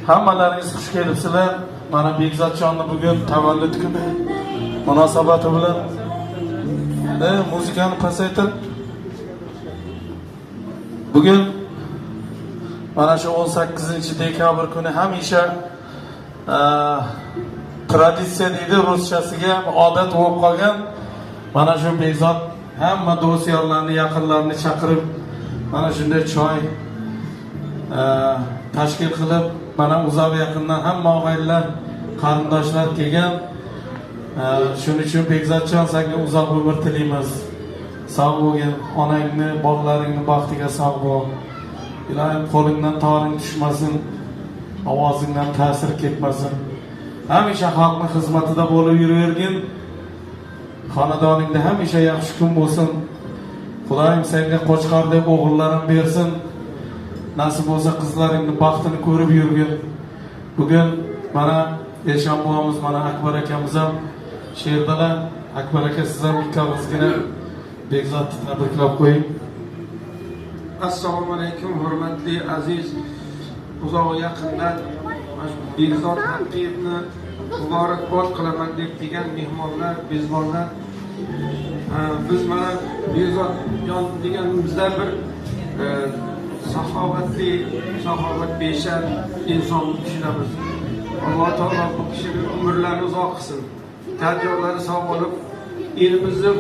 Hammalaringiz xush kelibsizlar. Mana Bekzodjonni bugun tavallud kuni munosabati bilan muzikani pasaytirib bugun mana shu 18-dekabr kuni hamisha traditsiya deydi ruschasiga odat bo'lib qolgan. Mana shu Bekzod hamma do'stlarni, yaqinlarni chaqirib mana shunday choy tashkil qilib, mana uzoq yaqindan hamma og'aynilar, qarindoshlar kelgan. Shuning uchun Bekzodjon, senga uzoq umr tilaymiz. Sog' bo'lgin, onangni, bolalaringni baxtiga sog' bo'l. Ilohim qo'lingdan toring tushmasin, ovozingdan ta'sir ketmasin. Hamisha xalqning xizmatida bo'lib yuravergin. Xonadoningda hamisha yaxshi kun bo'lsin. Xudoyim senga qo'chqordek o'g'illarim bersin. Nasib bo'lsa qizlaringni baxtini ko'rib yurgin. Bugun mana Eshon bobomiz, mana Akbar akamiz ham she'rdalar. Akbar aka, siz ham ikki og'izgina Bekzodni tabriklab qo'ying. Assalomu alaykum, hurmatli aziz uzoq yaqinlar. Bekzod Haqiyevni muborakbod qilaman deb kelgan mehmonlar, mezbonlar. Biz mana Bekzodjon deganimizda bir saxovatpeshan insonni tushunamiz. Alloh taolo bu kishining umrlarini uzoq qilsin. Tajribalari sog' bo'lib, elimizni,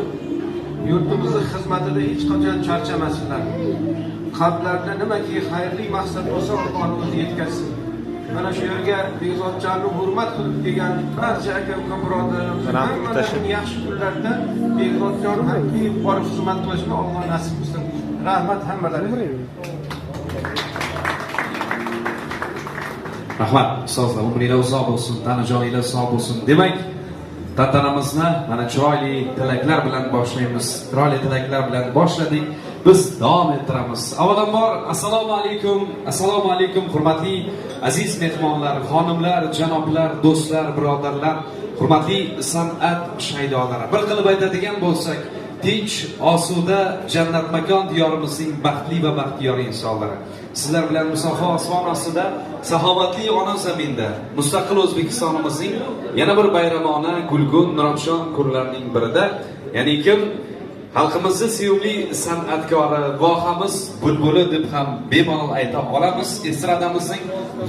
yurtimizni xizmatida hech qachon charchamasinlar. Qalblarida nimaki xayrli maqsad bo'lsa, Alloh o'zi yetkazsin. Mana shu yerga Bekzodjonni hurmat qilib kelgan barcha aka-uka birodarlarimiz hammalarining yaxshi kunlarida Bekzodjon Haqiyev borib xizmat qilishni Alloh nasib qilsin. Rahmat hammalariga. Rahmat, ustozlar, umringlar uzoq bo'lsin, tanajoninglar sog' bo'lsin. Demak, tantanamizni mana chiroyli tilaklar bilan boshlaymiz. Chiroyli tilaklar bilan boshladik. Biz davom ettiramiz. Avvalambor assalomu alaykum hurmatli aziz mehmonlar, xonimlar, janoblar, do'stlar, birodarlar, hurmatli san'at shaydolari. Bir qilib aytadigan bo'lsak, tinch, osuda, jannat makon diyorimizning baxtli va baxtiyor insonlari. Sizlar bilan musaffo osmon ostida, saxovatli ona zaminda, mustaqil O'zbekistonimizning yana bir bayramona, gulgun, nurafshon kunlarining birida, ya'ni kim xalqimizning sevimli san'atkori, vohamiz, bulbuli deb ham bemalol ayta olamiz. Estradamizning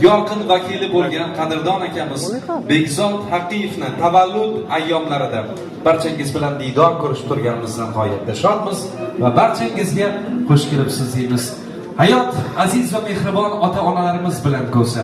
yorqin vakili bo'lgan qadrdon akamiz Bekzod Haqiyevni tavallud ayyomlarida barchangiz bilan diydor ko'rishib turganimizdan g'oyatda shodmiz va barchangizga xush kelibsiz deymiz. Hayot aziz va mehribon ota-onalarimiz bilan ko'sa